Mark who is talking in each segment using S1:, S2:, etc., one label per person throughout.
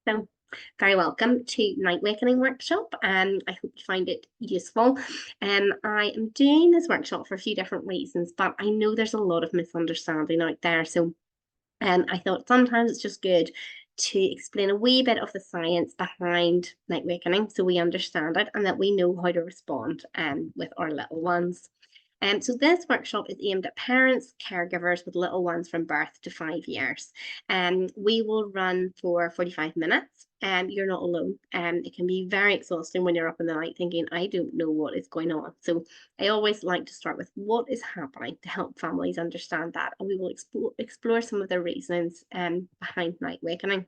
S1: So, very welcome to Night Wakening workshop. I hope you find it useful. I am doing this workshop for a few different reasons, but I know there's a lot of misunderstanding out there. So, I thought sometimes it's just good to explain a wee bit of the science behind night wakening so we understand it and that we know how to respond with our little ones. So this workshop is aimed at parents, caregivers with little ones from birth to 5 years. We will run for 45 minutes. You're not alone. It can be very exhausting when you're up in the night thinking, I don't know what is going on. So I always like to start with what is happening to help families understand that. And we will explore some of the reasons behind night wakening.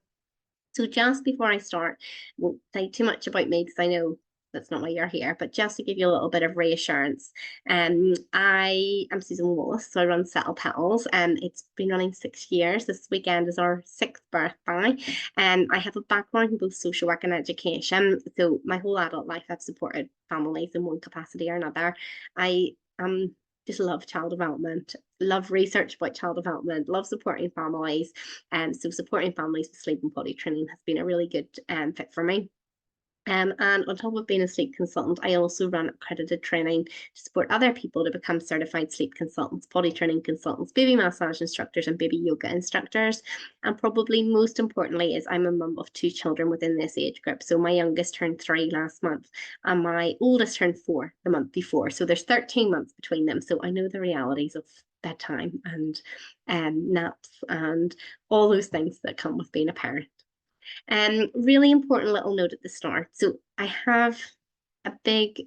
S1: So just before I start, I won't say too much about me because I know that's not why you're here, but just to give you a little bit of reassurance, I am Susan Wallace, so I run Settle Petals, and it's been running 6 years. This weekend is our sixth birthday, and I have a background in both social work and education. So my whole adult life, I've supported families in one capacity or another. I just love child development, love research about child development, love supporting families. So supporting families with sleep and potty training has been a really good fit for me. And on top of being a sleep consultant, I also run accredited training to support other people to become certified sleep consultants, potty training consultants, baby massage instructors, and baby yoga instructors. And probably most importantly is I'm a mum of two children within this age group. So my youngest turned 3 last month and my oldest turned 4 the month before. So there's 13 months between them. So I know the realities of bedtime and naps and all those things that come with being a parent. Really important little note at the start. So I have a big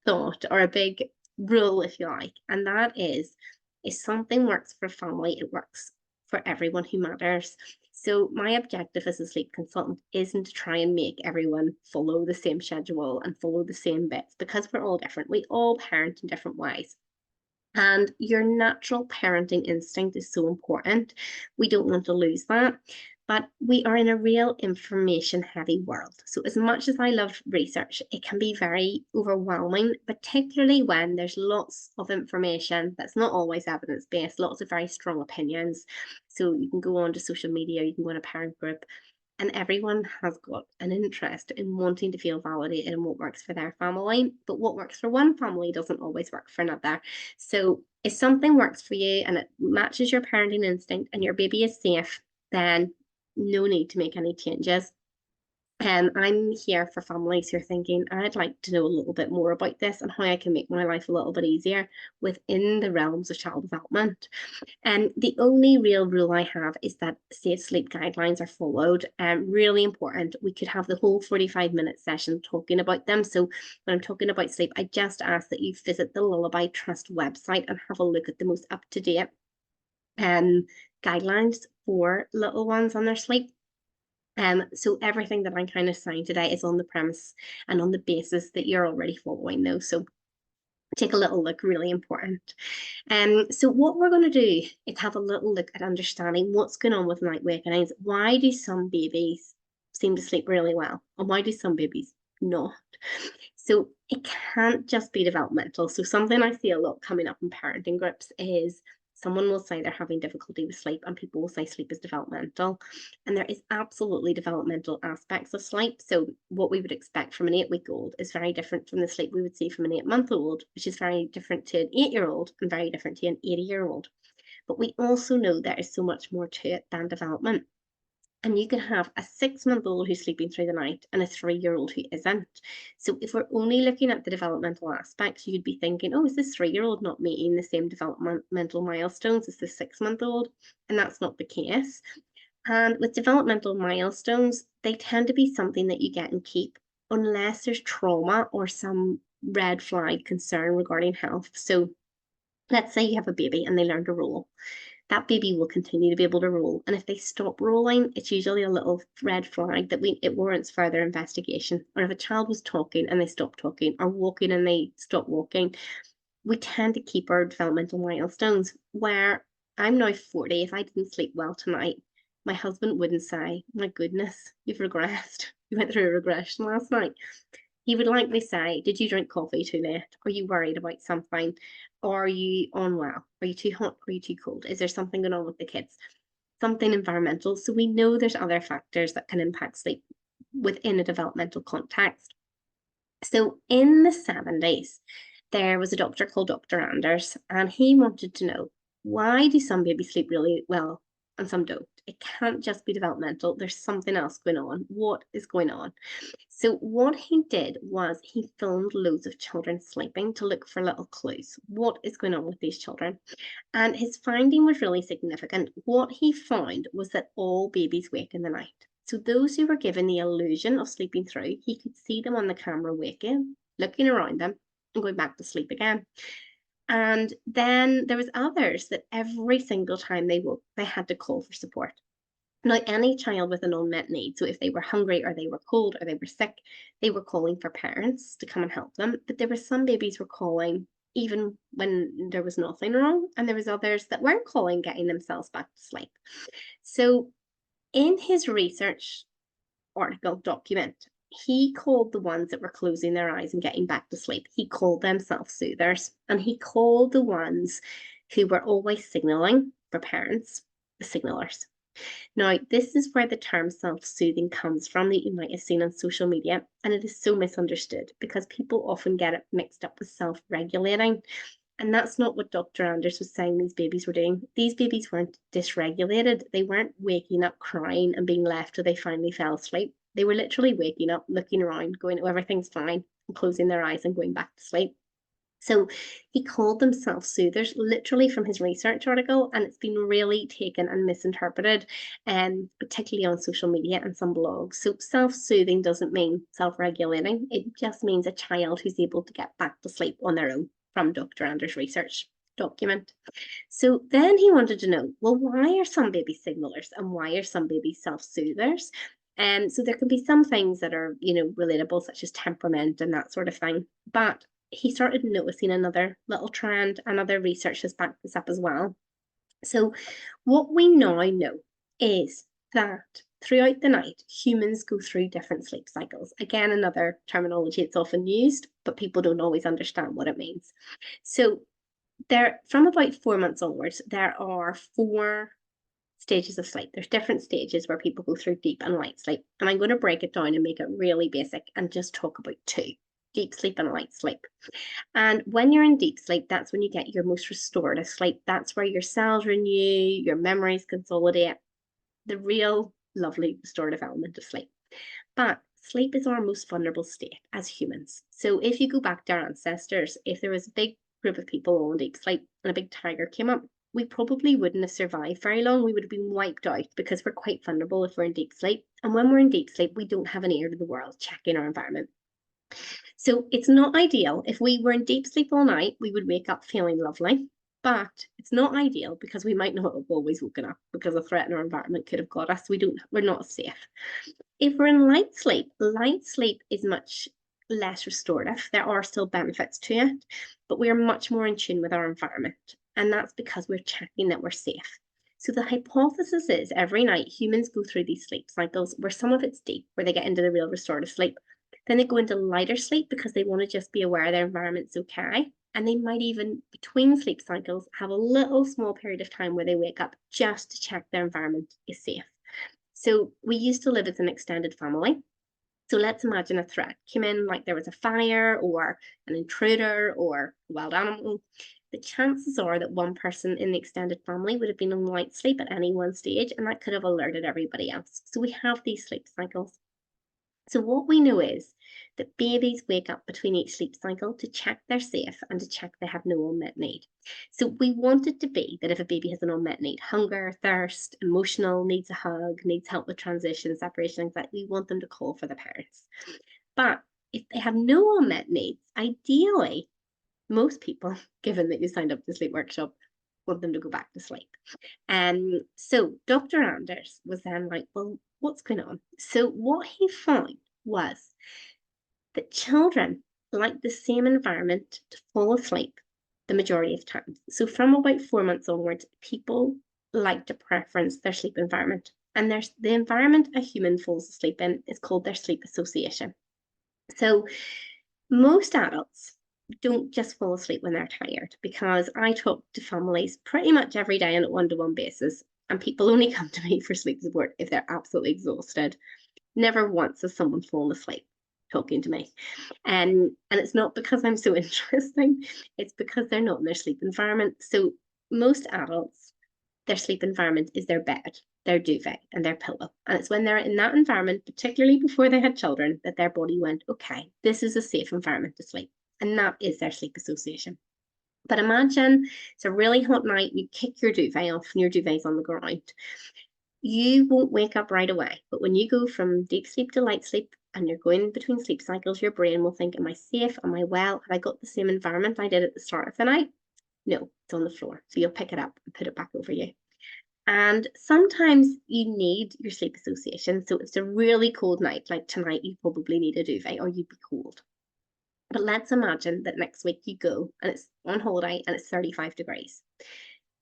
S1: thought or a big rule, if you like, and that is if something works for a family, it works for everyone who matters. So my objective as a sleep consultant isn't to try and make everyone follow the same schedule and follow the same bits because we're all different. We all parent in different ways. And your natural parenting instinct is so important. We don't want to lose that. But we are in a real information heavy world. So, as much as I love research, it can be very overwhelming, particularly when there's lots of information that's not always evidence based, lots of very strong opinions. So, you can go on to social media, you can go on a parent group, and everyone has got an interest in wanting to feel validated in what works for their family. But what works for one family doesn't always work for another. So if something works for you and it matches your parenting instinct and your baby is safe, then no need to make any changes. I'm here for families who are thinking, I'd like to know a little bit more about this and how I can make my life a little bit easier within the realms of child development. And the only real rule I have is that safe sleep guidelines are followed. Really important. We could have the whole 45-minute session talking about them. So when I'm talking about sleep, I just ask that you visit the Lullaby Trust website and have a look at the most up-to-date guidelines for little ones on their sleep. So everything that I'm kind of saying today is on the premise and on the basis that you're already following those. So take a little look, really important. So what we're going to do is have a little look at understanding what's going on with night wakenings. Why do some babies seem to sleep really well? And why do some babies not? So it can't just be developmental. So something I see a lot coming up in parenting groups is someone will say they're having difficulty with sleep and people will say sleep is developmental. And there is absolutely developmental aspects of sleep. So what we would expect from an 8-week-old is very different from the sleep we would see from an 8-month-old, which is very different to an 8-year-old and very different to an 80-year-old. But we also know there is so much more to it than development. And you can have a 6-month-old who's sleeping through the night and a 3-year-old who isn't. So if we're only looking at the developmental aspects, you'd be thinking, oh, is this 3-year-old not meeting the same developmental milestones as this 6-month-old? And that's not the case. And with developmental milestones, they tend to be something that you get and keep unless there's trauma or some red flag concern regarding health. So let's say you have a baby and they learn to roll. That baby will continue to be able to roll. And if they stop rolling, it's usually a little red flag that it warrants further investigation. Or if a child was talking and they stopped talking, or walking and they stopped walking, we tend to keep our developmental milestones. Where I'm now 40, if I didn't sleep well tonight, my husband wouldn't say, my goodness, you've regressed. You went through a regression last night. He would likely say, did you drink coffee too late? Are you worried about something? Are you unwell? Are you too hot? Are you too cold? Is there something going on with the kids? something environmental. So we know there's other factors that can impact sleep within a developmental context. So in the 70s, there was a doctor called Dr. Anders, and he wanted to know, why do some babies sleep really well and some don't? It can't just be developmental. There's something else going on. What is going on? So what he did was he filmed loads of children sleeping to look for little clues. What is going on with these children? And his finding was really significant. What he found was that all babies wake in the night. So those who were given the illusion of sleeping through, he could see them on the camera waking, looking around them, and going back to sleep again. And then there was others that every single time they woke, they had to call for support. Now, any child with an unmet need, so if they were hungry or they were cold or they were sick, they were calling for parents to come and help them. But there were some babies were calling even when there was nothing wrong, and there was others that weren't calling, getting themselves back to sleep. So in his research article document, he called the ones that were closing their eyes and getting back to sleep, he called them self-soothers, and he called the ones who were always signaling for parents the signalers. Now, this is where the term self-soothing comes from that you might have seen on social media, and it is so misunderstood because people often get it mixed up with self-regulating. And that's not what Dr. Anders was saying these babies were doing. These babies weren't dysregulated. They weren't waking up crying and being left till they finally fell asleep. They were literally waking up, looking around, going, oh, everything's fine, and closing their eyes and going back to sleep. So he called them self-soothers, literally from his research article, and it's been really taken and misinterpreted, particularly on social media and some blogs. So self-soothing doesn't mean self-regulating. It just means a child who's able to get back to sleep on their own, from Dr. Anders' research document. So then he wanted to know, well, why are some babies signalers and why are some babies self-soothers? And so there can be some things that are, relatable, such as temperament and that sort of thing. But he started noticing another little trend, and other research has backed this up as well. So what we now know is that throughout the night, humans go through different sleep cycles. Again, another terminology it's often used, but people don't always understand what it means. So from about 4 months onwards, there are 4 stages of sleep. There's different stages where people go through deep and light sleep. And I'm going to break it down and make it really basic and just talk about 2. Deep sleep and light sleep. And when you're in deep sleep, that's when you get your most restorative sleep. That's where your cells renew, your memories consolidate, the real lovely restorative element of sleep. But sleep is our most vulnerable state as humans. So if you go back to our ancestors, if there was a big group of people all in deep sleep and a big tiger came up, we probably wouldn't have survived very long. We would have been wiped out because we're quite vulnerable if we're in deep sleep. And when we're in deep sleep, we don't have an ear to the world checking our environment. So it's not ideal. If we were in deep sleep all night, we would wake up feeling lovely, but it's not ideal because we might not have always woken up because a threat in our environment could have got us. We're not safe. If we're in light sleep is much less restorative. There are still benefits to it, but we are much more in tune with our environment. And that's because we're checking that we're safe. So the hypothesis is every night humans go through these sleep cycles where some of it's deep, where they get into the real restorative sleep. Then they go into lighter sleep because they want to just be aware their environment's okay. And they might even, between sleep cycles, have a little small period of time where they wake up just to check their environment is safe. So we used to live as an extended family. So let's imagine a threat came in, like there was a fire or an intruder or a wild animal. The chances are that one person in the extended family would have been in light sleep at any one stage, and that could have alerted everybody else. So we have these sleep cycles. So what we know is that babies wake up between each sleep cycle to check they're safe and to check they have no unmet need. So we want it to be that if a baby has an unmet need, hunger, thirst, emotional, needs a hug, needs help with transition, separation, anxiety, we want them to call for the parents. But if they have no unmet needs, ideally, most people, given that you signed up to the sleep workshop, want them to go back to sleep. So Dr. Anders was then like, well, what's going on? So what he found was that children like the same environment to fall asleep the majority of times. So from about 4 months onwards, people like to preference their sleep environment. And there's the environment a human falls asleep in is called their sleep association. So most adults don't just fall asleep when they're tired, because I talk to families pretty much every day on a one-to-one basis, And people only come to me for sleep support if they're absolutely exhausted. Never once has someone fallen asleep talking to me. And it's not because I'm so interesting, it's because they're not in their sleep environment. So most adults, their sleep environment is their bed, their duvet, and their pillow. And it's when they're in that environment, particularly before they had children, that their body went, okay, this is a safe environment to sleep. And that is their sleep association. But imagine it's a really hot night, you kick your duvet off and your duvet's on the ground. You won't wake up right away, but when you go from deep sleep to light sleep and you're going between sleep cycles, your brain will think, am I safe? Am I well? Have I got the same environment I did at the start of the night? No, it's on the floor. So you'll pick it up and put it back over you. And sometimes you need your sleep association. So it's a really cold night, like tonight, you probably need a duvet or you'd be cold. But let's imagine that next week you go and it's on holiday and it's 35 degrees.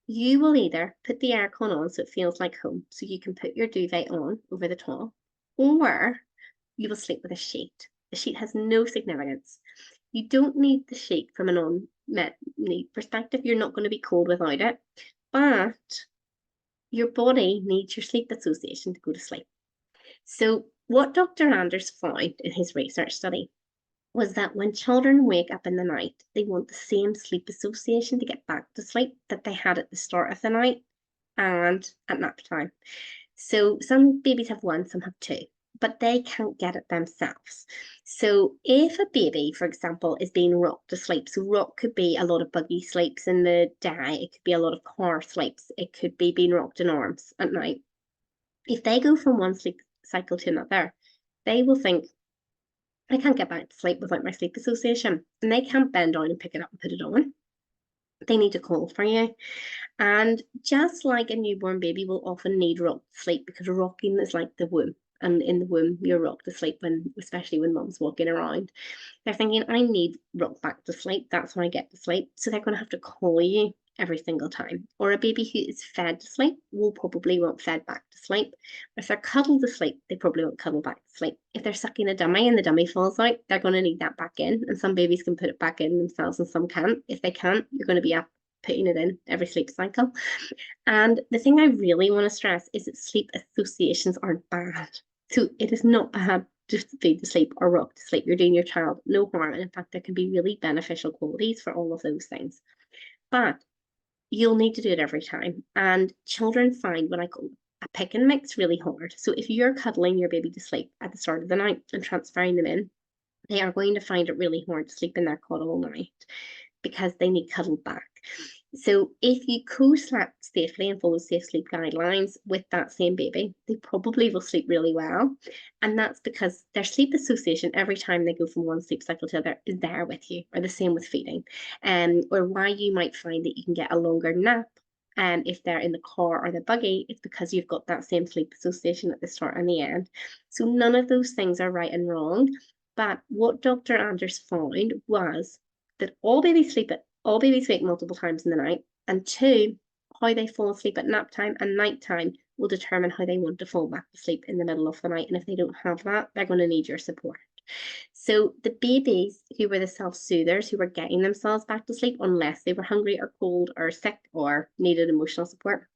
S1: You will either put the aircon on so it feels like home, so you can put your duvet on over the top, or you will sleep with a sheet. The sheet has no significance. You don't need the sheet from an on-need perspective. You're not going to be cold without it, but your body needs your sleep association to go to sleep. So what Dr. Anders found in his research study was that when children wake up in the night, they want the same sleep association to get back to sleep that they had at the start of the night and at nap time. So some babies have one, some have two, but they can't get it themselves. So if a baby, for example, is being rocked to sleep, so rock could be a lot of buggy sleeps in the day, it could be a lot of car sleeps, it could be being rocked in arms at night. If they go from one sleep cycle to another, they will think, I can't get back to sleep without my sleep association. And they can't bend down and pick it up and put it on. They need to call for you. And just like a newborn baby will often need rocked sleep, because rocking is like the womb. And in the womb, you're rocked to sleep, especially when mom's walking around. They're thinking, I need rocked back to sleep. That's when I get to sleep. So they're going to have to call you every single time. Or a baby who is fed to sleep will probably want fed back to sleep. If they're cuddled to sleep, they probably won't cuddle back to sleep. If they're sucking a dummy and the dummy falls out, they're going to need that back in. And some babies can put it back in themselves and some can't. If they can't, you're going to be up putting it in every sleep cycle. And the thing I really want to stress is that sleep associations aren't bad. So it is not bad to feed to sleep or rock to sleep. You're doing your child no harm. And in fact, there can be really beneficial qualities for all of those things. But you'll need to do it every time. And children find what I call a pick and mix really hard. So if you're cuddling your baby to sleep at the start of the night and transferring them in, they are going to find it really hard to sleep in their cot all night because they need cuddled back. So if you co-slept safely and follow safe sleep guidelines with that same baby, they probably will sleep really well. And that's because their sleep association every time they go from one sleep cycle to the other is there with you, or the same with feeding. Or why you might find that you can get a longer nap if they're in the car or the buggy, it's because you've got that same sleep association at the start and the end. So none of those things are right and wrong. But what Dr. Anders found was that all babies wake multiple times in the night, and two, how they fall asleep at nap time and night time will determine how they want to fall back to sleep in the middle of the night. And if they don't have that, they're going to need your support. So the babies who were the self-soothers, who were getting themselves back to sleep unless they were hungry or cold or sick or needed emotional support,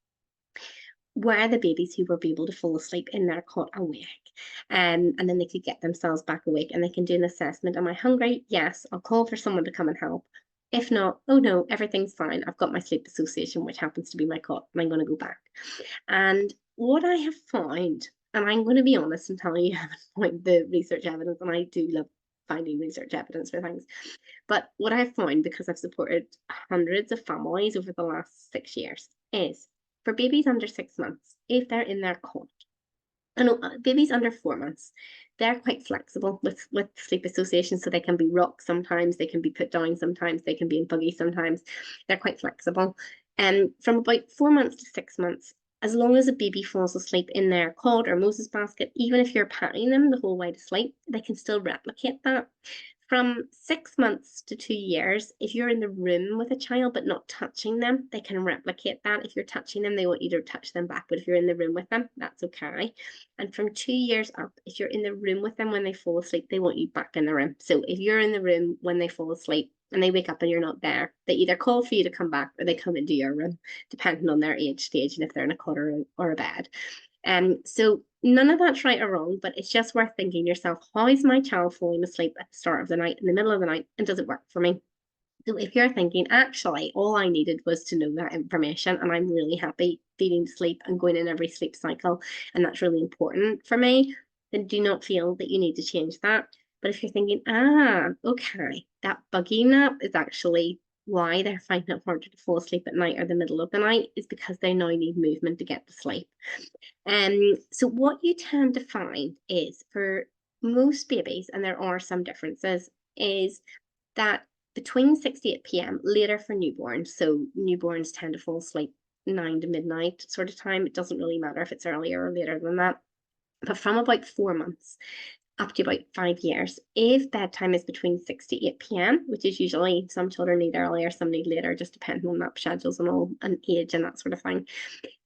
S1: were the babies who were able to fall asleep in their cot awake. And then they could get themselves back awake and they can do an assessment. Am I hungry? Yes, I'll call for someone to come and help. If not, oh no, everything's fine. I've got my sleep association, which happens to be my cot, and I'm going to go back. And what I have found, and I'm going to be honest and tell you, I haven't found the research evidence, and I do love finding research evidence for things. But what I've found, because I've supported hundreds of families over the last 6 years, is for babies under 6 months, if they're in their cot, and babies under 4 months, they're quite flexible with sleep association. So they can be rocked sometimes, they can be put down sometimes, they can be in buggy sometimes. They're quite flexible. And from about 4 months to 6 months, as long as a baby falls asleep in their cot or Moses basket, even if you're patting them the whole way to sleep, they can still replicate that. From 6 months to 2 years, if you're in the room with a child but not touching them, they can replicate that. If you're touching them, they want you to touch them back. But if you're in the room with them, that's okay. And from 2 years up, if you're in the room with them when they fall asleep, they want you back in the room. So if you're in the room when they fall asleep, and they wake up and you're not there, they either call for you to come back or they come into your room, depending on their age stage and if they're in a cot or a bed. So none of that's right or wrong, but it's just worth thinking to yourself, how is my child falling asleep at the start of the night, in the middle of the night, and does it work for me? So if you're thinking, actually, all I needed was to know that information, and I'm really happy feeding sleep and going in every sleep cycle, and that's really important for me, then do not feel that you need to change that. But if you're thinking, okay, that buggy nap is actually why they're finding it harder to fall asleep at night or the middle of the night, is because they now need movement to get to sleep. So what you tend to find is for most babies, and there are some differences, is that between 6 to 8 p.m., later for newborns, so newborns tend to fall asleep 9 to midnight sort of time. It doesn't really matter if it's earlier or later than that. But from about 4 months up to about 5 years, if bedtime is between 6 to 8 p.m., which is usually, some children need earlier, some need later, just depending on nap schedules and all, and age and that sort of thing.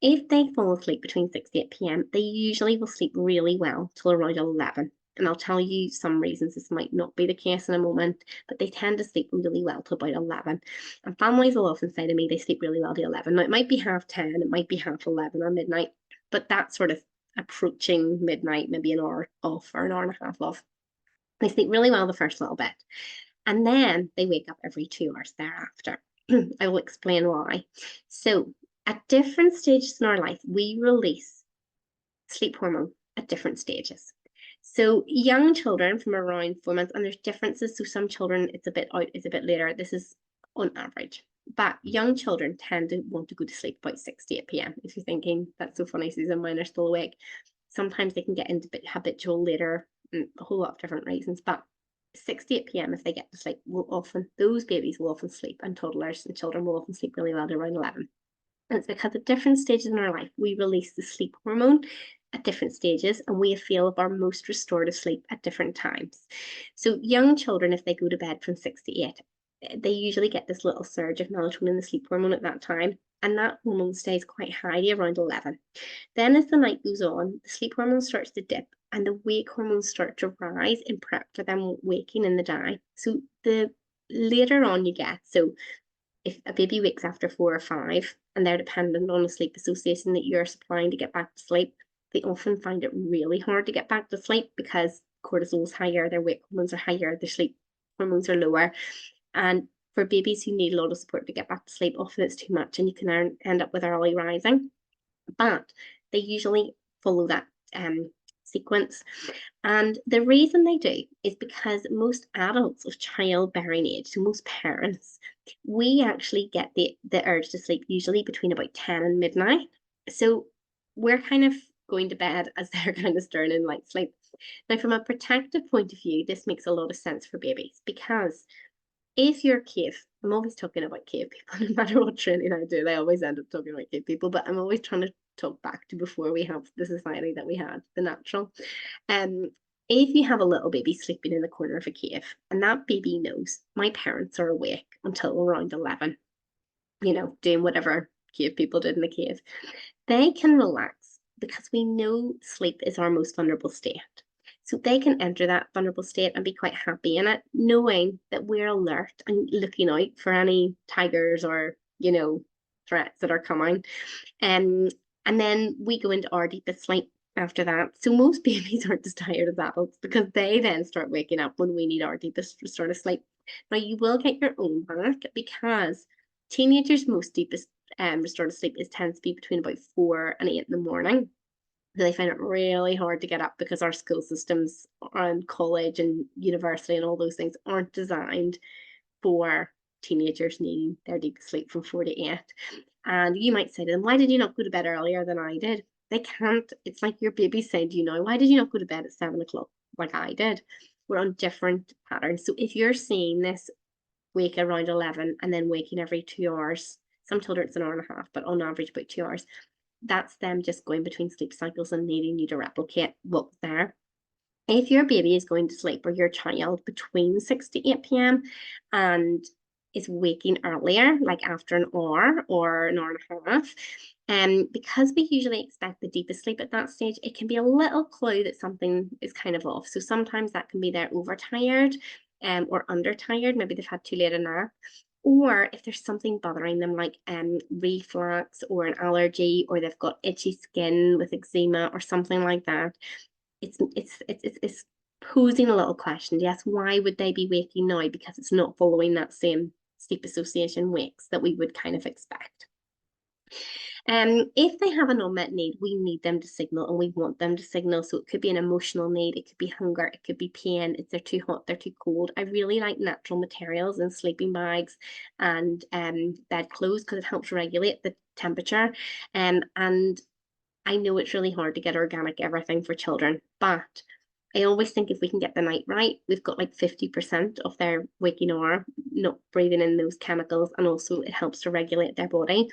S1: If they fall asleep between 6 to 8 p.m., they usually will sleep really well till around 11. And I'll tell you some reasons this might not be the case in a moment, but they tend to sleep really well till about 11. And families will often say to me they sleep really well till 11. Now, it might be 10:30, it might be 11:30 or midnight, but that's sort of approaching midnight, maybe an hour off or an hour and a half off. They sleep really well the first little bit. And then they wake up every 2 hours thereafter. I will explain why. So, at different stages in our life, we release sleep hormone at different stages. So young children from around 4 months, and there's differences. So some children, it's a bit out, it's a bit later. This is on average. But young children tend to want to go to sleep about 6 to 8 p.m. If you're thinking, that's so funny, Susan, mine are still awake. Sometimes they can get into bit habitual later, and a whole lot of different reasons. But 6 to 8 p.m., if they get to sleep, those babies will often sleep, and toddlers and children will often sleep really well to around 11. And it's because at different stages in our life, we release the sleep hormone at different stages, and we feel our most restorative sleep at different times. So young children, if they go to bed from 6 to 8, they usually get this little surge of melatonin, the sleep hormone, at that time, and that hormone stays quite high around 11. Then as the night goes on, the sleep hormone starts to dip and the wake hormones start to rise in prep for them waking in the day. So the later on you get, so if a baby wakes after 4 or 5 and they're dependent on a sleep association that you're supplying to get back to sleep, they often find it really hard to get back to sleep because cortisol is higher, their wake hormones are higher, their sleep hormones are lower. And for babies who need a lot of support to get back to sleep, often it's too much and you can end up with early rising. But they usually follow that sequence. And the reason they do is because most adults of childbearing age, so most parents, we actually get the urge to sleep usually between about 10 and midnight. So we're kind of going to bed as they're kind of stirring in light sleep. Now, from a protective point of view, this makes a lot of sense for babies because if you're cave, I'm always talking about cave people, no matter what training I do, they always end up talking about cave people, but I'm always trying to talk back to before we have the society that we had, the natural. If you have a little baby sleeping in the corner of a cave and that baby knows my parents are awake until around 11, doing whatever cave people did in the cave, they can relax because we know sleep is our most vulnerable state. So they can enter that vulnerable state and be quite happy in it, knowing that we're alert and looking out for any tigers or, threats that are coming. And then we go into our deepest sleep after that. So most babies aren't as tired as adults because they then start waking up when we need our deepest sort of sleep. Now you will get your own back because teenagers' most deepest restorative sleep tends to be between about 4 and 8 in the morning. They find it really hard to get up because our school systems and college and university and all those things aren't designed for teenagers needing their deep sleep from 4 to 8. And you might say to them, why did you not go to bed earlier than I did? They can't. It's like your baby saying to you now, why did you not go to bed at 7 o'clock like I did? We're on different patterns. So if you're seeing this wake around 11 and then waking every 2 hours, some children it's an hour and a half, but on average about 2 hours, that's them just going between sleep cycles and needing you to replicate what's there. If your baby is going to sleep or your child between 6 to 8 p.m. and is waking earlier, like after an hour or an hour and a half, because we usually expect the deepest sleep at that stage, it can be a little clue that something is kind of off. So sometimes that can be they're overtired. or undertired, maybe they've had too late a nap, or if there's something bothering them like reflux or an allergy, or they've got itchy skin with eczema or something like that, it's posing a little question. Yes, why would they be waking now? Because it's not following that same sleep association wakes that we would kind of expect. If they have an unmet need, we need them to signal and we want them to signal. So it could be an emotional need, it could be hunger, it could be pain, if they're too hot, they're too cold. I really like natural materials and sleeping bags and bed clothes because it helps regulate the temperature. And I know it's really hard to get organic everything for children, but I always think if we can get the night right, we've got like 50% of their waking hour not breathing in those chemicals, and also it helps to regulate their body.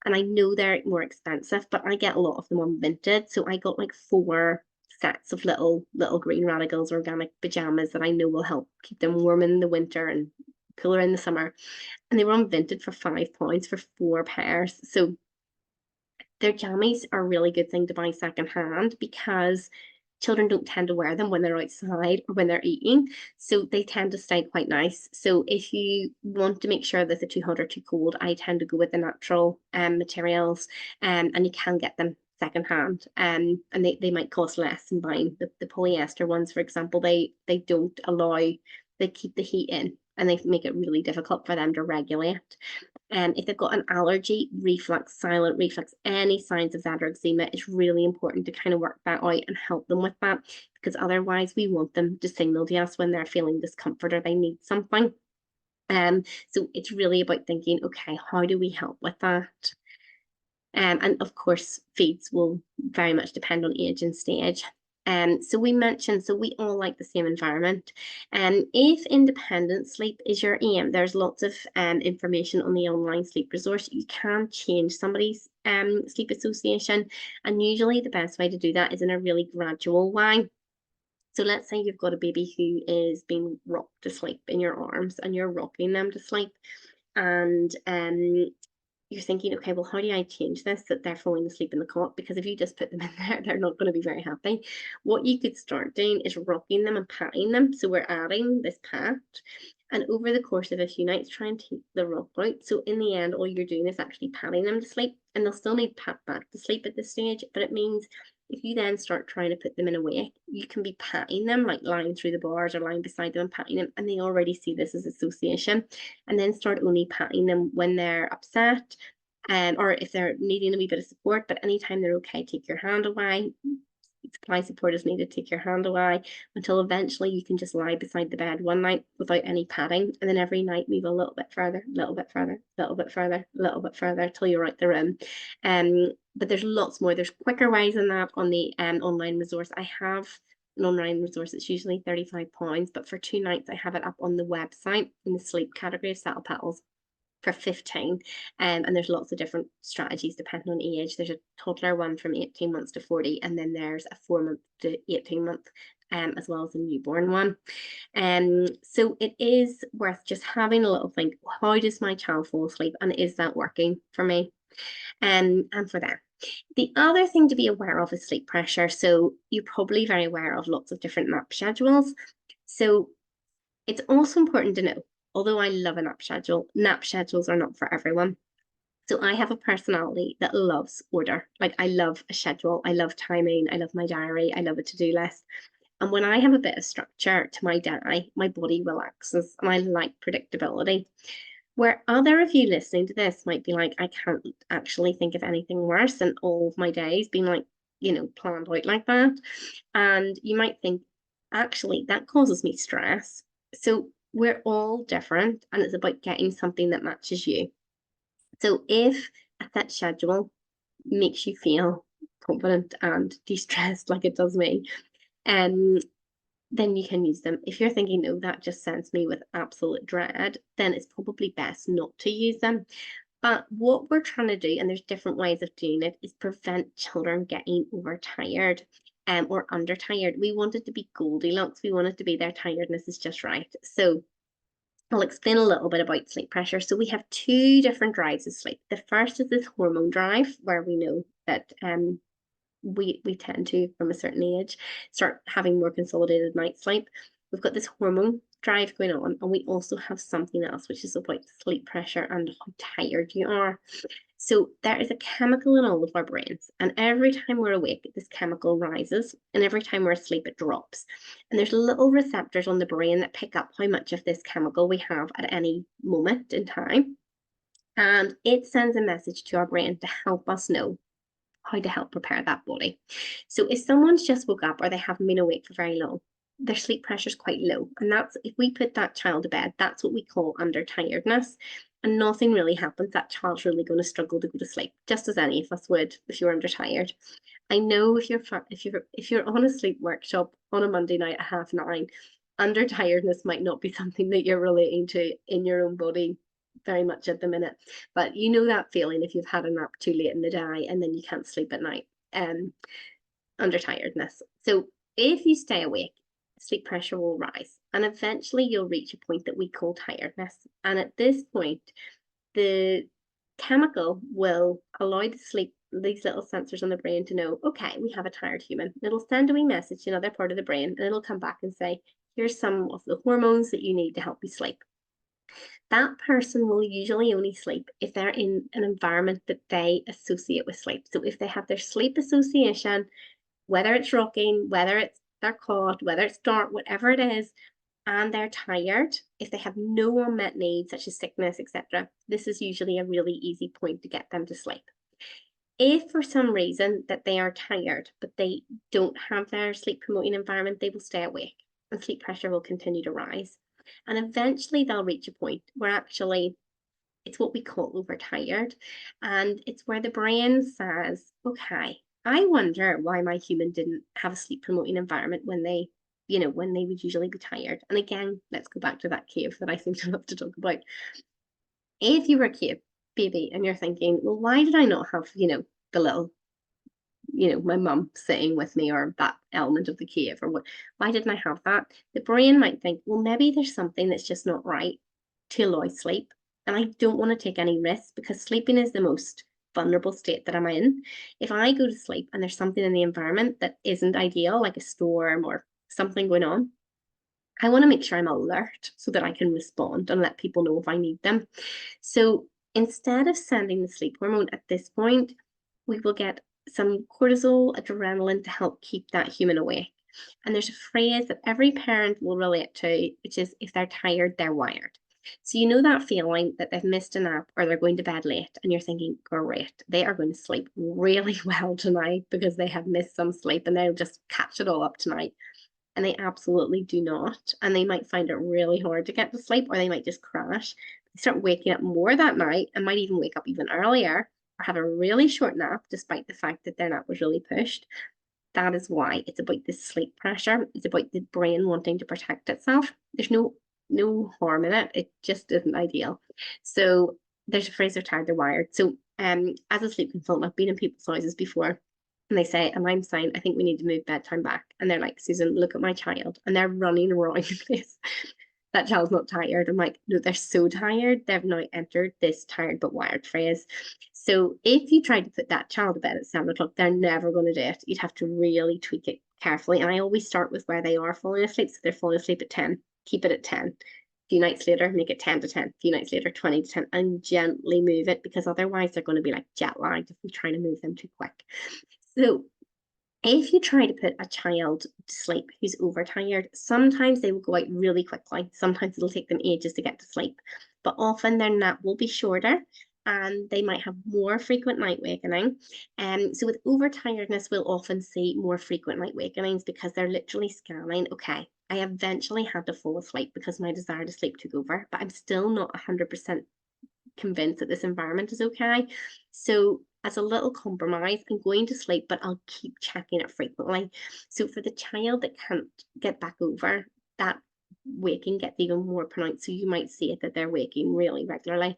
S1: And I know they're more expensive, but I get a lot of them on Vinted. So I got like 4 sets of little green radicals organic pajamas that I know will help keep them warm in the winter and cooler in the summer. And they were on Vinted for £5 for 4 pairs. So their jammies are a really good thing to buy secondhand because children don't tend to wear them when they're outside or when they're eating. So they tend to stay quite nice. So if you want to make sure that they're too hot or too cold, I tend to go with the natural materials, and you can get them secondhand. And they might cost less than buying the polyester ones, for example. They don't allow, they keep the heat in and they make it really difficult for them to regulate. If they've got an allergy, reflux, silent reflux, any signs of that or eczema, it's really important to kind of work that out and help them with that, because otherwise we want them to signal to us when they're feeling discomfort or they need something. So it's really about thinking, okay, how do we help with that? And of course, feeds will very much depend on age and stage. So we mentioned, so we all like the same environment. If independent sleep is your aim, there's lots of information on the online sleep resource. You can change somebody's sleep association, and usually the best way to do that is in a really gradual way. So let's say you've got a baby who is being rocked to sleep in your arms and you're rocking them to sleep, and you're thinking, okay, well, how do I change this that they're falling asleep in the cot? Because if you just put them in there, they're not going to be very happy. What you could start doing is rocking them and patting them. So we're adding this pat, and over the course of a few nights, try and take the rock out. So in the end, all you're doing is actually patting them to sleep, and they'll still need pat back to sleep at this stage. But it means if you then start trying to put them in a wake, you can be patting them, like lying through the bars or lying beside them and patting them, and they already see this as association. And then start only patting them when they're upset, or if they're needing a wee bit of support. But anytime they're okay, take your hand away. Supply support is needed, take your hand away, until eventually you can just lie beside the bed one night without any padding, and then every night move a little bit further, a little bit further, a little bit further, a little bit further, till you're out the room. But there's lots more. There's quicker ways than that on the online resource. I have an online resource. It's usually £35, but for 2 nights I have it up on the website in the sleep category of Settle Petals for 15. And there's lots of different strategies depending on age. There's a toddler one from 18 months to 40, and then there's a 4-month to 18-month, as well as a newborn one. So it is worth just having a little think, how does my child fall asleep, and is that working for me? And for them. The other thing to be aware of is sleep pressure. So you're probably very aware of lots of different nap schedules. So it's also important to know, although I love a nap schedules are not for everyone. So I have a personality that loves order. Like, I love a schedule, I love timing, I love my diary, I love a to-do list. And when I have a bit of structure to my day, my body relaxes and I like predictability. Where other of you listening to this might be like, I can't actually think of anything worse than all of my days being like, planned out like that. And you might think, actually, that causes me stress. So we're all different, and it's about getting something that matches you. So if a set schedule makes you feel confident and de-stressed like it does me, then you can use them. If you're thinking, no, that just sends me with absolute dread, then it's probably best not to use them. But what we're trying to do, and there's different ways of doing it, is prevent children getting overtired or undertired. We want it to be Goldilocks. We want it to be their tiredness is just right. So I'll explain a little bit about sleep pressure. So we have 2 different drives of sleep. The first is this hormone drive, where we know that we tend to, from a certain age, start having more consolidated night sleep. We've got this hormone drive going on, and we also have something else, which is about sleep pressure and how tired you are. So there is a chemical in all of our brains, and every time we're awake, this chemical rises, and every time we're asleep, it drops. And there's little receptors on the brain that pick up how much of this chemical we have at any moment in time. And it sends a message to our brain to help us know how to help prepare that body. So if someone's just woke up or they haven't been awake for very long, their sleep pressure is quite low. And that's, if we put that child to bed, that's what we call under tiredness. And nothing really happens. That child's really going to struggle to go to sleep, just as any of us would if you're under tired. I know if you're on a sleep workshop on a Monday night at 9:30, under tiredness might not be something that you're relating to in your own body very much at the minute, but you know that feeling if you've had a nap too late in the day and then you can't sleep at night, under tiredness. So if you stay awake, sleep pressure will rise, and eventually you'll reach a point that we call tiredness. And at this point, the chemical will allow these little sensors on the brain to know, okay, we have a tired human. It'll send a wee message to another part of the brain, and it'll come back and say, here's some of the hormones that you need to help you sleep. That person will usually only sleep if they're in an environment that they associate with sleep. So if they have their sleep association, whether it's rocking, whether it's they're caught, whether it's dark, whatever it is, and they're tired, if they have no unmet needs such as sickness, etc., this is usually a really easy point to get them to sleep. If for some reason that they are tired, but they don't have their sleep promoting environment, they will stay awake and sleep pressure will continue to rise. And eventually they'll reach a point where actually it's what we call overtired. And it's where the brain says, okay, I wonder why my human didn't have a sleep promoting environment when they would usually be tired. And again, let's go back to that cave that I seem to love to talk about. If you were a cave baby and you're thinking, well, why did I not have, the little, my mum sitting with me, or that element of the cave, or why didn't I have that? The brain might think, well, maybe there's something that's just not right to allow sleep. And I don't want to take any risks because sleeping is the most vulnerable state that I'm in. If I go to sleep and there's something in the environment that isn't ideal, like a storm or something going on, I want to make sure I'm alert so that I can respond and let people know if I need them. So instead of sending the sleep hormone at this point, we will get some cortisol, adrenaline to help keep that human awake. And there's a phrase that every parent will relate to, which is, if they're tired, they're wired. So you know that feeling that they've missed a nap or they're going to bed late and you're thinking, great, they are going to sleep really well tonight because they have missed some sleep and they'll just catch it all up tonight. And they absolutely do not. And they might find it really hard to get to sleep, or they might just crash. They start waking up more that night and might even wake up even earlier or have a really short nap despite the fact that their nap was really pushed. That is why it's about the sleep pressure. It's about the brain wanting to protect itself. There's no harm in it. It just isn't ideal. So there's a phrase, they're tired, they're wired. So as a sleep consultant, I've been in people's houses before, and they say, and I'm saying, I think we need to move bedtime back. And they're like, Susan, look at my child. And they're running around the place. That child's not tired. I'm like, no, they're so tired. They've now entered this tired but wired phrase. So if you try to put that child to bed at 7 o'clock, they're never going to do it. You'd have to really tweak it carefully. And I always start with where they are falling asleep. So they're falling asleep at 10. Keep it at 10. A few nights later, make it 10 to 10. A few nights later, 20 to 10, and gently move it, because otherwise they're going to be like jet lagged if we try to move them too quick. So if you try to put a child to sleep who's overtired, sometimes they will go out really quickly. Sometimes it'll take them ages to get to sleep, but often their nap will be shorter and they might have more frequent night wakening. So with overtiredness, we'll often see more frequent night wakenings because they're literally scanning, okay, I eventually had to fall asleep because my desire to sleep took over, but I'm still not 100% convinced that this environment is okay. So as a little compromise, I'm going to sleep, but I'll keep checking it frequently. So for the child that can't get back over, that waking gets even more pronounced. So you might see it that they're waking really regularly.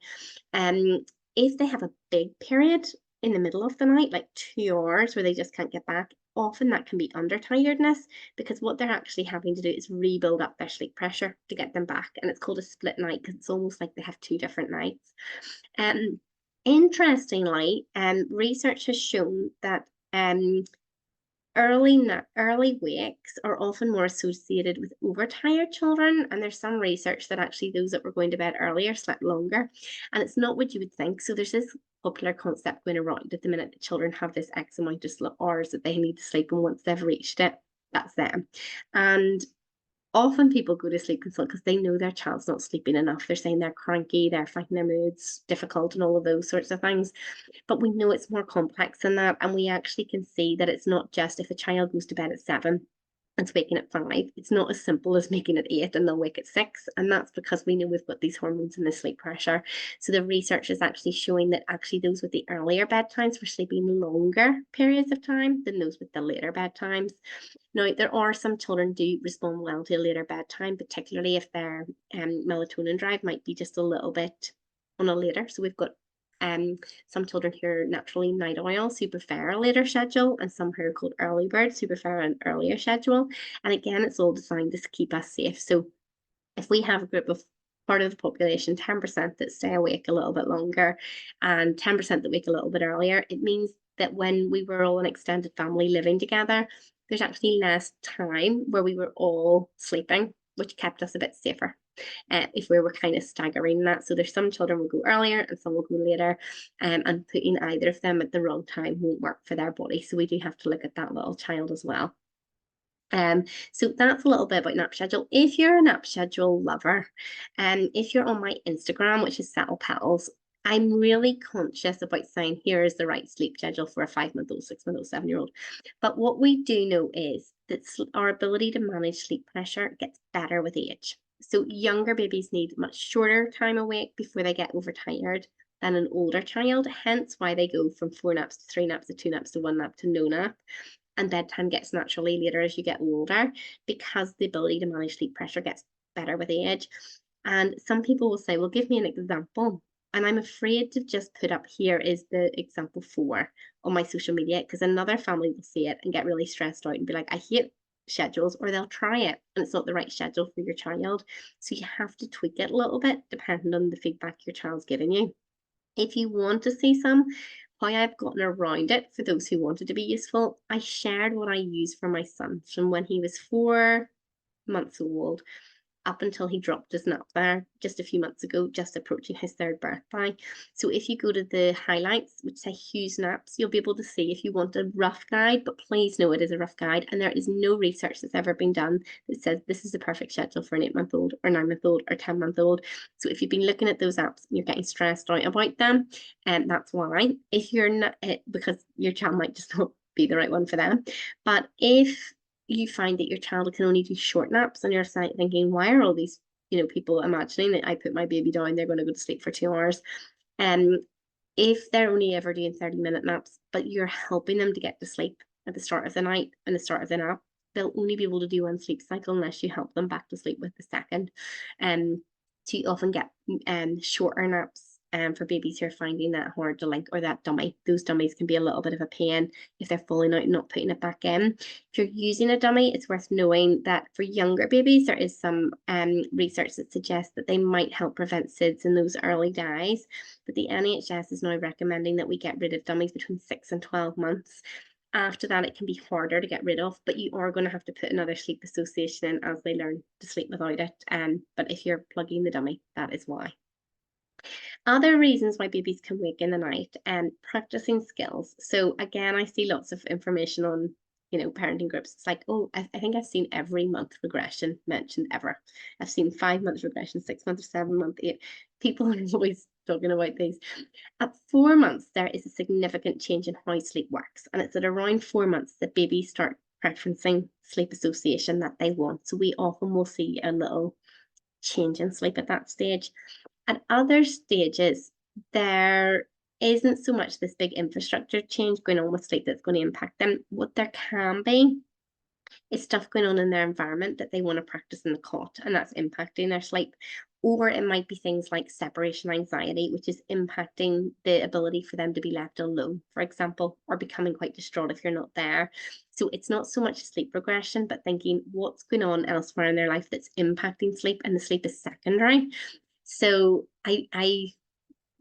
S1: If they have a big period in the middle of the night, like 2 hours where they just can't get back, often that can be under tiredness, because what they're actually having to do is rebuild up their sleep pressure to get them back. And it's called a split night because it's almost like they have 2 different nights. Interestingly, research has shown that early wakes are often more associated with overtired children, and there's some research that actually those that were going to bed earlier slept longer, and it's not what you would think. So there's this popular concept going around at the minute that children have this X amount of hours that they need to sleep, and once they've reached it, that's them. And often people go to sleep consult because they know their child's not sleeping enough. They're saying they're cranky, they're finding their moods difficult, and all of those sorts of things. But we know it's more complex than that. And we actually can see that it's not just if a child goes to bed at 7 and it's waking at 5. It's not as simple as making it 8 and they'll wake at 6. And that's because we know we've got these hormones and the sleep pressure. So the research is actually showing that actually those with the earlier bedtimes were sleeping longer periods of time than those with the later bedtimes. Now, there are some children do respond well to a later bedtime, particularly if their melatonin drive might be just a little bit on a later. So we've got some children who are naturally night owls who prefer a later schedule, and some who are called early birds who prefer an earlier schedule. And again, it's all designed to keep us safe. So if we have a group of part of the population, 10% that stay awake a little bit longer and 10% that wake a little bit earlier, it means that when we were all an extended family living together, there's actually less time where we were all sleeping, which kept us a bit safer. If we were kind of staggering that. So there's some children will go earlier and some will go later, and putting either of them at the wrong time won't work for their body. So we do have to look at that little child as well. So that's a little bit about nap schedule. If you're a nap schedule lover, if you're on my Instagram, which is Settle Petals, I'm really conscious about saying here is the right sleep schedule for a 5-month-old, 6-month-old, 7-year-old. But what we do know is that our ability to manage sleep pressure gets better with age. So younger babies need much shorter time awake before they get overtired than an older child, hence why they go from 4 naps to 3 naps to 2 naps to 1 nap to no nap. And bedtime gets naturally later as you get older because the ability to manage sleep pressure gets better with age. And some people will say, well, give me an example. And I'm afraid to just put up here is the example 4 on my social media, because another family will see it and get really stressed out and be like, I hate schedules, or they'll try it and it's not the right schedule for your child. So you have to tweak it a little bit depending on the feedback your child's giving you. If you want to see how I've gotten around it for those who wanted to be useful, I shared what I use for my son from when he was 4 months old up until he dropped his nap there just a few months ago, just approaching his 3rd birthday. So if you go to the highlights, which say Hugh's naps, you'll be able to see if you want a rough guide, but please know it is a rough guide. And there is no research that's ever been done that says this is the perfect schedule for an 8-month-old or 9-month-old or 10-month-old. So if you've been looking at those apps and you're getting stressed out about them, and that's why. If you're not, because your child might just not be the right one for them. But if you find that your child can only do short naps and you're thinking, why are all these people imagining that I put my baby down, they're going to go to sleep for 2 hours, if they're only ever doing 30-minute naps but you're helping them to get to sleep at the start of the night and the start of the nap, they'll only be able to do one sleep cycle unless you help them back to sleep with the second. So you often get shorter naps for babies who are finding that hard to link, or that dummy. Those dummies can be a little bit of a pain if they're falling out and not putting it back in. If you're using a dummy, it's worth knowing that for younger babies, there is some research that suggests that they might help prevent SIDS in those early days. But the NHS is now recommending that we get rid of dummies between 6 and 12 months. After that, it can be harder to get rid of, but you are going to have to put another sleep association in as they learn to sleep without it. But if you're plugging the dummy, that is why. Other reasons why babies can wake in the night and practicing skills. So again, I see lots of information on, parenting groups. It's like, oh, I think I've seen every month regression mentioned ever. I've seen 5 months regression, 6 months, 7 month, 8. People are always talking about these. At 4 months, there is a significant change in how sleep works. And it's at around 4 months that babies start preferencing sleep association that they want. So we often will see a little change in sleep at that stage. At other stages, there isn't so much this big infrastructure change going on with sleep that's going to impact them. What there can be is stuff going on in their environment that they want to practice in the cot, and that's impacting their sleep. Or it might be things like separation anxiety, which is impacting the ability for them to be left alone, for example, or becoming quite distraught if you're not there. So it's not so much sleep regression, but thinking what's going on elsewhere in their life that's impacting sleep, and the sleep is secondary. So I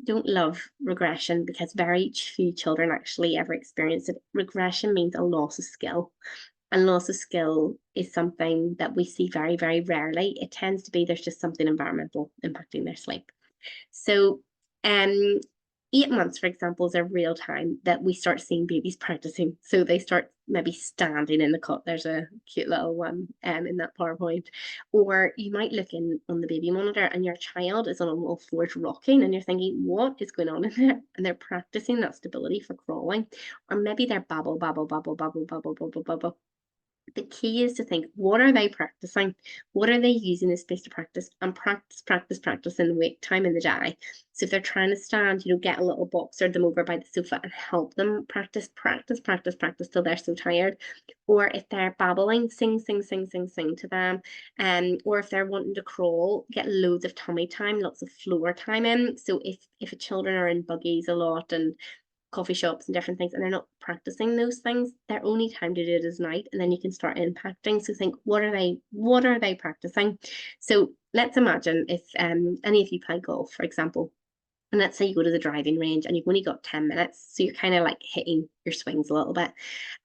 S1: don't love regression because very few children actually ever experience it. Regression means a loss of skill. And loss of skill is something that we see very, very rarely. It tends to be there's just something environmental impacting their sleep. So, 8 months, for example, is a real time that we start seeing babies practicing. So they start maybe standing in the cot. There's a cute little one in that PowerPoint. Or you might look in on the baby monitor and your child is on all fours rocking, and you're thinking, what is going on in there? And they're practicing that stability for crawling. Or maybe they're babble, babble, babble, babble, babble, babble, babble. The key is to think, what are they practicing? What are they using this space to practice? And practice, practice, practice in the wake time in the day. So if they're trying to stand, get a little box or them over by the sofa and help them practice, practice, practice, practice till they're so tired. Or if they're babbling, sing, sing, sing, sing, sing to them. Or if they're wanting to crawl, get loads of tummy time, lots of floor time in. So if children are in buggies a lot and coffee shops and different things and they're not practicing those things, their only time to do it is night, and then you can start impacting. So think, what are they practicing? So let's imagine if any of you play golf, for example, and let's say you go to the driving range and you've only got 10 minutes, so you're kind of like hitting your swings a little bit,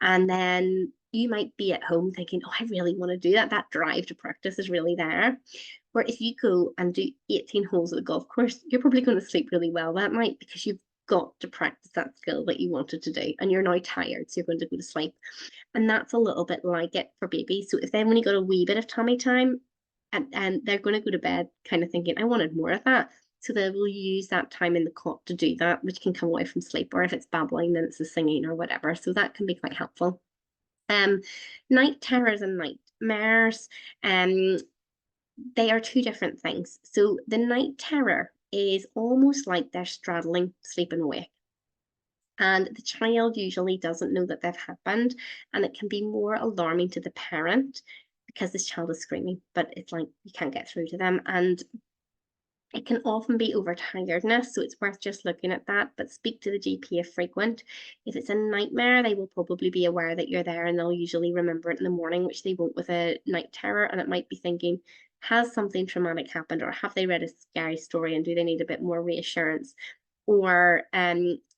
S1: and then you might be at home thinking, oh, I really want to do that drive to practice is really there. Where if you go and do 18 holes at the golf course, you're probably going to sleep really well that night because you've got to practice that skill that you wanted to do, and you're now tired, so you're going to go to sleep. And that's a little bit like it for babies. So if they've only got a wee bit of tummy time, and they're going to go to bed kind of thinking, I wanted more of that. So they will use that time in the cot to do that, which can come away from sleep. Or if it's babbling, then it's the singing or whatever. So that can be quite helpful. Night terrors and nightmares, they are two different things. So the night terror is almost like they're straddling sleep and wake. And the child usually doesn't know that they've happened. And it can be more alarming to the parent because this child is screaming, but it's like you can't get through to them. And it can often be overtiredness, so it's worth just looking at that, but speak to the GP if frequent. If it's a nightmare, they will probably be aware that you're there and they'll usually remember it in the morning, which they won't with a night terror. And it might be thinking, has something traumatic happened, or have they read a scary story and do they need a bit more reassurance? Or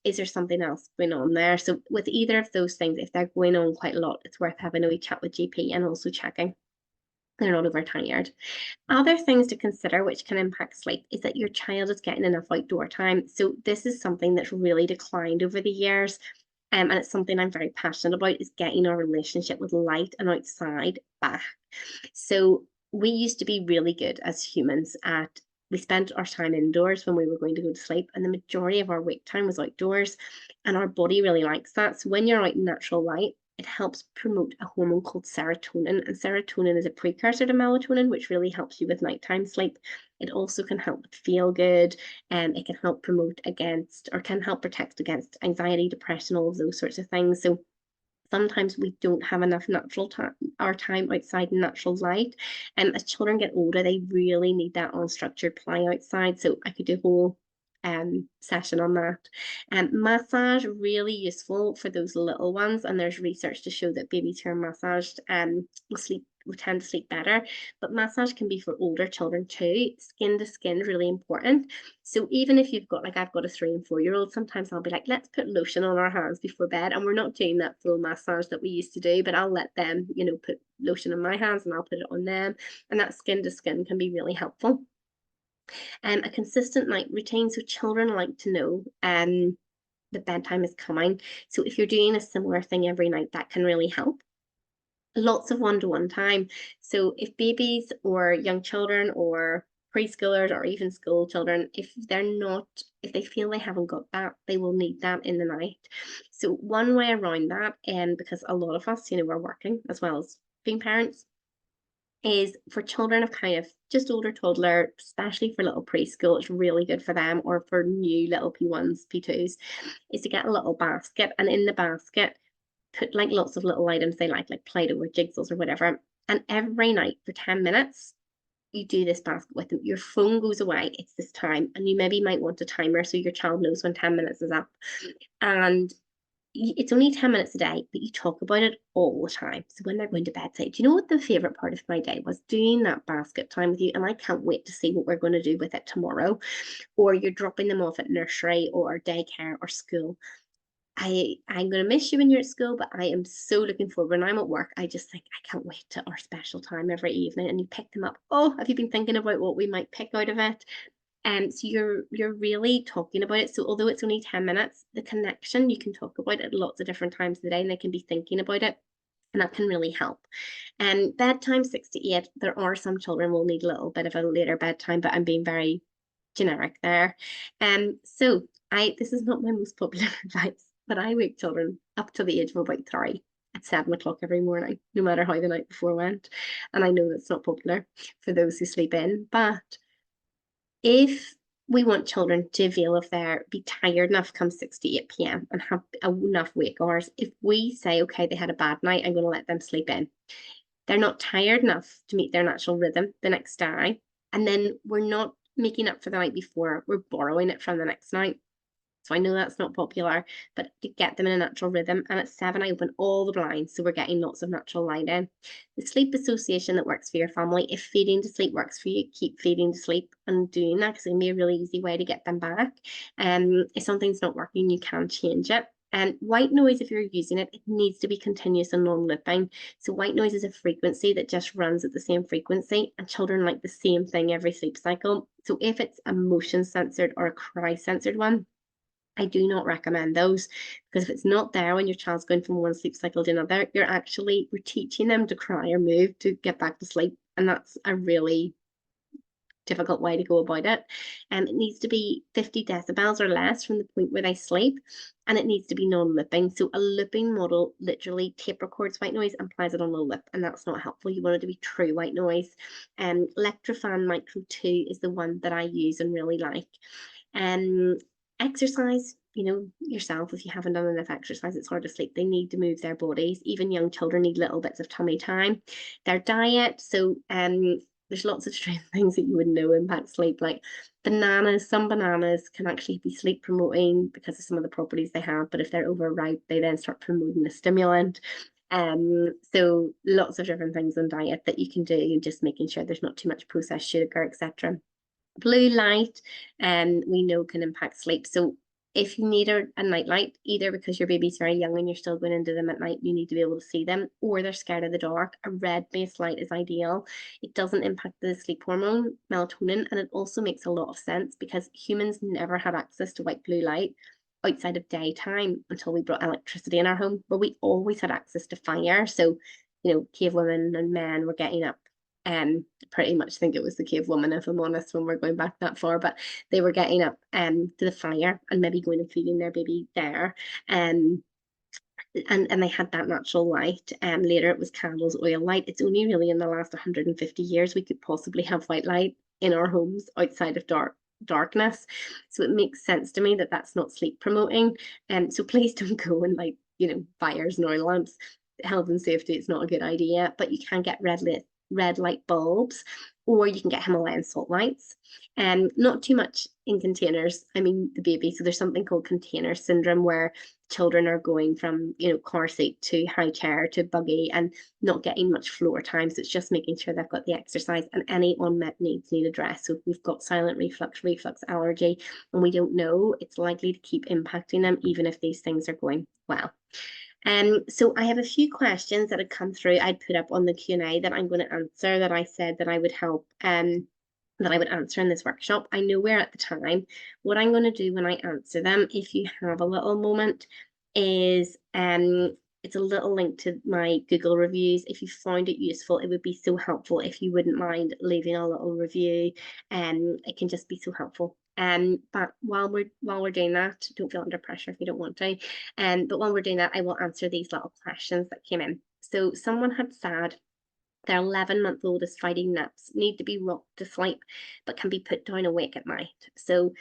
S1: is there something else going on there? So with either of those things, if they're going on quite a lot, it's worth having a wee chat with GP and also checking they're not overtired. Other things to consider which can impact sleep is that your child is getting enough outdoor time. So this is something that's really declined over the years. And it's something I'm very passionate about, is getting our relationship with light and outside back. So we used to be really good as humans at, we spent our time indoors when we were going to go to sleep, and the majority of our wake time was outdoors, and our body really likes that. So when you're out in natural light, it helps promote a hormone called serotonin, and serotonin is a precursor to melatonin, which really helps you with nighttime sleep. It also can help with feel good, and it can help promote against, or can help protect against anxiety, depression, all of those sorts of things. So sometimes we don't have enough natural time, our time outside in natural light. And as children get older, they really need that unstructured play outside. So I could do a whole session on that. Massage, really useful for those little ones, and there's research to show that babies who are massaged will tend to sleep better. But massage can be for older children too. Skin to skin, really important. So even if you've got, like I've got a 3 and 4 year old, sometimes I'll be like, let's put lotion on our hands before bed. And we're not doing that full massage that we used to do, but I'll let them, put lotion on my hands and I'll put it on them. And that skin to skin can be really helpful. A consistent night routine. So children like to know the bedtime is coming. So if you're doing a similar thing every night, that can really help. Lots of one-to-one time. So if babies or young children or preschoolers or even school children, if they feel they haven't got that, they will need that in the night. So one way around that, and because a lot of us, we're working as well as being parents, is for children of kind of just older toddler, especially for little preschool, it's really good for them, or for new little P1s, P2s, is to get a little basket, and in the basket put like lots of little items they like Play-Doh or jigsaws or whatever. And every night for 10 minutes, you do this basket with them. Your phone goes away, it's this time, and you maybe might want a timer so your child knows when 10 minutes is up. And it's only 10 minutes a day, but you talk about it all the time. So when they're going to bed, say, do you know what the favorite part of my day was? Doing that basket time with you, and I can't wait to see what we're going to do with it tomorrow. Or you're dropping them off at nursery or daycare or school. I'm going to miss you when you're at school, but I am so looking forward. When I'm at work, I just think I can't wait to our special time every evening. And you pick them up. Oh, have you been thinking about what we might pick out of it? So you're really talking about it. So although it's only 10 minutes, the connection, you can talk about it lots of different times of the day, and they can be thinking about it. And that can really help. And bedtime 6 to 8. There are some children will need a little bit of a later bedtime, but I'm being very generic there. So this is not my most popular advice, but I wake children up to the age of about 3 at 7 o'clock every morning, no matter how the night before went. And I know that's not popular for those who sleep in, but if we want children to avail of be tired enough come 6 to 8 p.m. and have enough wake hours, if we say, okay, they had a bad night, I'm going to let them sleep in. They're not tired enough to meet their natural rhythm the next day. And then we're not making up for the night before, we're borrowing it from the next night. So I know that's not popular, but to get them in a natural rhythm. And at 7, I open all the blinds, so we're getting lots of natural light in. The sleep association that works for your family, if feeding to sleep works for you, keep feeding to sleep and doing that, because it can be a really easy way to get them back. If something's not working, you can change it. And white noise, if you're using it, it needs to be continuous and non-looping. So white noise is a frequency that just runs at the same frequency, and children like the same thing every sleep cycle. So if it's a motion censored or a cry censored one, I do not recommend those, because if it's not there when your child's going from one sleep cycle to another, we're teaching them to cry or move to get back to sleep. And that's a really difficult way to go about it. It needs to be 50 decibels or less from the point where they sleep, and it needs to be non-looping. So a looping model literally tape records white noise and plays it on a loop, and that's not helpful. You want it to be true white noise. Electrofan Micro 2 is the one that I use and really like. Exercise, yourself, if you haven't done enough exercise, it's hard to sleep. They need to move their bodies. Even young children need little bits of tummy time. Their diet, so there's lots of strange things that you wouldn't know impact sleep, like bananas. Some bananas can actually be sleep promoting because of some of the properties they have, but if they're overripe, they then start promoting a stimulant. So lots of different things on diet that you can do, just making sure there's not too much processed sugar, etc. Blue light, we know can impact sleep. So if you need a night light, either because your baby's very young and you're still going into them at night, you need to be able to see them, or they're scared of the dark, a red-based light is ideal. It doesn't impact the sleep hormone, melatonin, and it also makes a lot of sense because humans never had access to white blue light outside of daytime until we brought electricity in our home, but we always had access to fire. So, cave women and men were getting up, pretty much think it was the cave woman, if I'm honest, when we're going back that far, but they were getting up to the fire and maybe going and feeding their baby there. And they had that natural light. Later it was candles, oil light. It's only really in the last 150 years we could possibly have white light in our homes outside of darkness. So it makes sense to me that that's not sleep promoting. So please don't go and light, fires and oil lamps. Health and safety, it's not a good idea, but you can get red light bulbs, or you can get Himalayan salt lights. And not too much in containers. I mean, the baby. So there's something called container syndrome, where children are going from, car seat to high chair to buggy and not getting much floor time. So it's just making sure they've got the exercise, and any unmet needs need addressed. So if we've got silent reflux allergy, and we don't know, it's likely to keep impacting them, even if these things are going well. So I have a few questions that had come through. I'd put up on the Q&A that I'm going to answer, that I said that I would help, that I would answer in this workshop. I know we're at the time. What I'm going to do when I answer them, if you have a little moment, is it's a little link to my Google reviews. If you found it useful, it would be so helpful if you wouldn't mind leaving a little review. It can just be so helpful. But while we're doing that, don't feel under pressure if you don't want to. But while we're doing that, I will answer these little questions that came in. So someone had said their 11-month-old is fighting naps, need to be rocked to sleep, but can be put down awake at night. So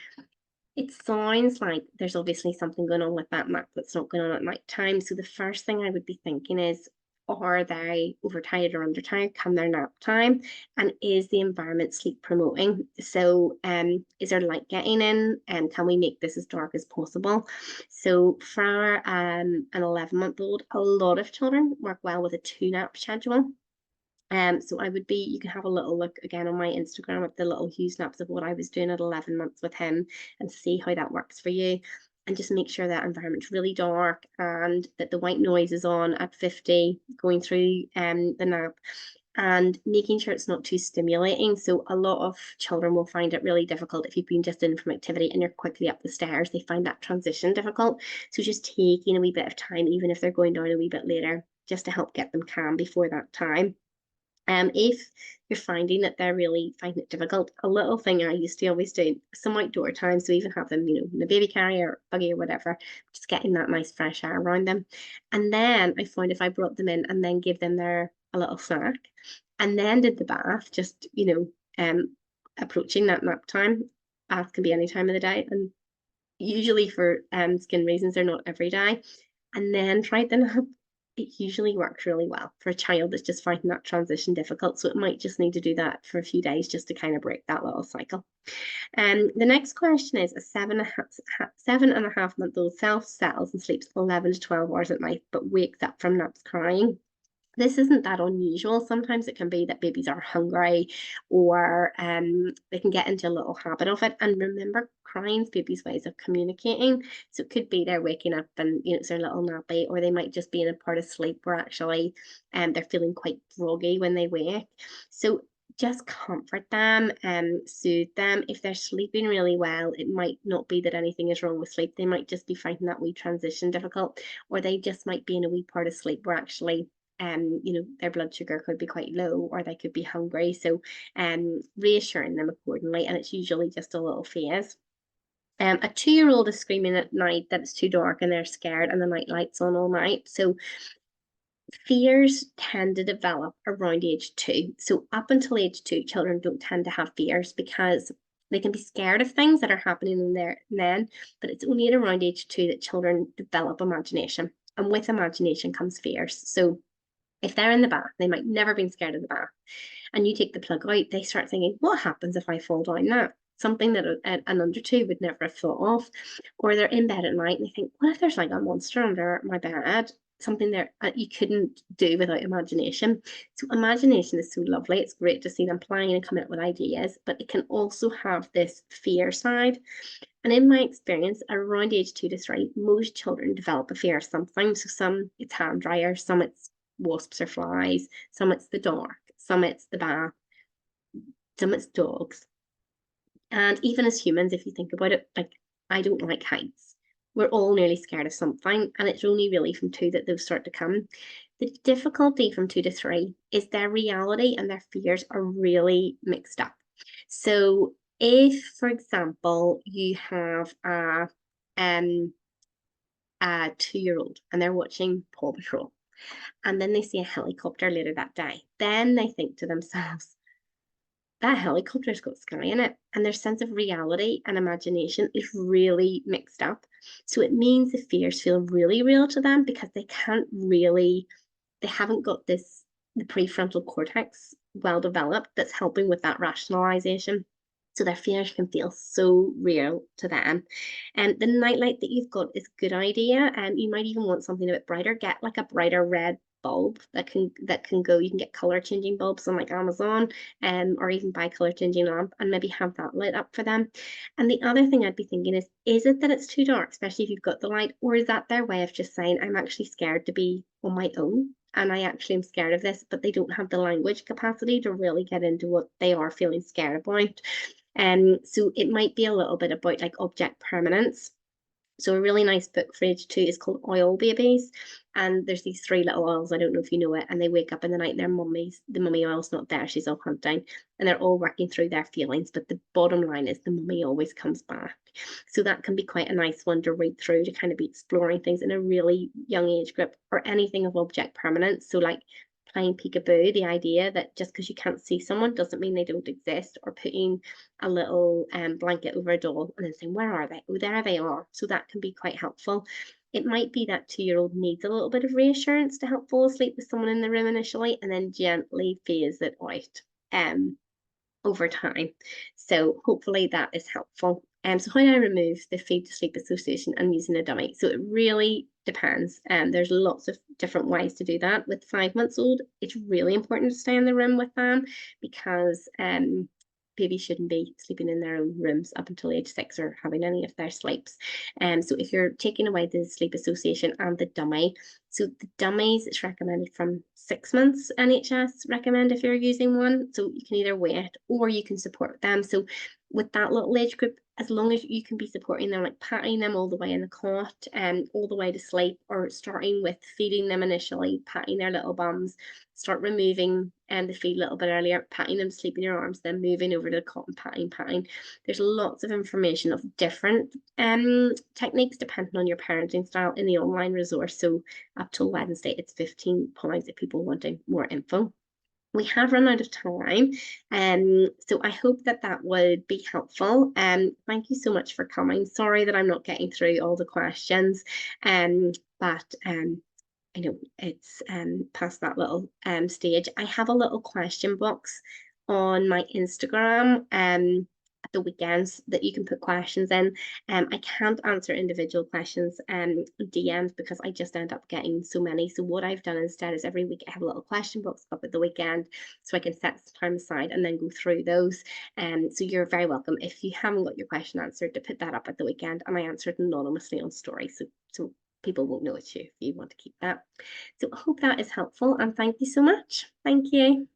S1: it sounds like there's obviously something going on with that nap that's not going on at night time. So the first thing I would be thinking is, Are they overtired or undertired? Can their nap time? And is the environment sleep promoting? So is there light getting in? And can we make this as dark as possible? So for an 11-month-old, a lot of children work well with a 2 nap schedule. So I would be, you can have a little look again on my Instagram at the little Hugh snaps of what I was doing at 11 months with him and see how that works for you. And just make sure that environment's really dark and that the white noise is on at 50 going through the nap, and making sure it's not too stimulating. So a lot of children will find it really difficult if you've been just in from activity and you're quickly up the stairs. They find that transition difficult. So just taking a wee bit of time, even if they're going down a wee bit later, just to help get them calm before that time. If you're finding that they're really finding it difficult, a little thing I used to always do, some outdoor time, so even have them, in a baby carrier or buggy or whatever, just getting that nice fresh air around them. And then I found if I brought them in and then give them a little snack and then did the bath, just, approaching that nap time. Bath can be any time of the day, and usually for skin reasons, they're not every day. And then tried the nap, it usually works really well for a child that's just finding that transition difficult. So it might just need to do that for a few days just to kind of break that little cycle. The next question is: a 7.5-month-old self-settles and sleeps 11 to 12 hours at night, but wakes up from naps crying. This isn't that unusual. Sometimes it can be that babies are hungry, or they can get into a little habit of it. And remember, crying's babies' ways of communicating. So it could be they're waking up and it's their little nappy, or they might just be in a part of sleep where actually they're feeling quite groggy when they wake. So just comfort them and soothe them. If they're sleeping really well, it might not be that anything is wrong with sleep. They might just be finding that wee transition difficult, or they just might be in a wee part of sleep where actually their blood sugar could be quite low, or they could be hungry. So reassuring them accordingly, and it's usually just a little phase. A 2-year-old is screaming at night that it's too dark and they're scared and the night light's on all night. So fears tend to develop around age 2. So up until age 2, children don't tend to have fears because they can be scared of things that are happening in there then, but it's only at around age 2 that children develop imagination. And with imagination comes fears. So if they're in the bath, they might never been scared of the bath, and you take the plug out, they start thinking, what happens if I fall down that? Something that an under 2 would never have thought of. Or they're in bed at night and they think, what if there's like a monster under my bed? Something that you couldn't do without imagination. So imagination is so lovely. It's great to see them playing and coming up with ideas, but it can also have this fear side. And in my experience, around age 2 to 3, most children develop a fear of something. So some it's hand dryers, some it's wasps or flies, some it's the dark, some it's the bath, some it's dogs. And even as humans, if you think about it, like, I don't like heights. We're all nearly scared of something, and it's only really from 2 that those start to come. The difficulty from 2 to 3 is their reality and their fears are really mixed up. So if, for example, you have a 2-year-old and they're watching Paw Patrol, and then they see a helicopter later that day, then they think to themselves, that helicopter's got sky in it. And their sense of reality and imagination is really mixed up. So it means the fears feel really real to them because they haven't got the prefrontal cortex well developed that's helping with that rationalization. So their fears can feel so real to them. And the nightlight that you've got is a good idea. And you might even want something a bit brighter. Get like a brighter red bulb that can go. You can get color changing bulbs on like Amazon, or even buy color changing lamp and maybe have that lit up for them. And the other thing I'd be thinking is it that it's too dark, especially if you've got the light, or is that their way of just saying, I'm actually scared to be on my own? And I actually am scared of this, but they don't have the language capacity to really get into what they are feeling scared about. So it might be a little bit about like object permanence. So a really nice book for age 2 is called Oil Babies. And there's these 3 little oils, I don't know if you know it, and they wake up in the night and the mummy oil's not there, she's off hunting, and they're all working through their feelings. But the bottom line is the mummy always comes back. So that can be quite a nice one to read through to kind of be exploring things in a really young age group, or anything of object permanence. So like playing peekaboo, the idea that just because you can't see someone doesn't mean they don't exist, or putting a little blanket over a doll and then saying, where are they? Oh, there they are. So that can be quite helpful. It might be that 2-year-old needs a little bit of reassurance to help fall asleep with someone in the room initially, and then gently phase it out over time. So hopefully that is helpful. So how do I remove the feed to sleep association and using a dummy? So it really depends. There's lots of different ways to do that. With 5 months old, it's really important to stay in the room with them, because babies shouldn't be sleeping in their own rooms up until age 6 or having any of their sleeps. So if you're taking away the sleep association and the dummy, so the dummies, it's recommended from 6 months. NHS recommend if you're using one. So you can either wait or you can support them. So with that little age group, as long as you can be supporting them, like patting them all the way in the cot and all the way to sleep, or starting with feeding them initially, patting their little bums, start removing the feed a little bit earlier, patting them to sleep in your arms, then moving over to the cot and patting. There's lots of information of different techniques depending on your parenting style in the online resource. So up till Wednesday, it's £15 if people wanting more info. We have run out of time, so I hope that that would be helpful. Thank you so much for coming. Sorry that I'm not getting through all the questions, but I know it's past that little stage. I have a little question box on my Instagram at the weekends that you can put questions in. I can't answer individual questions DMs because I just end up getting so many. So what I've done instead is every week I have a little question box up at the weekend, so I can set some time aside and then go through those. So you're very welcome, if you haven't got your question answered, to put that up at the weekend, and I answer it anonymously on story. So people won't know it's you if you want to keep that. So I hope that is helpful, and thank you so much. Thank you.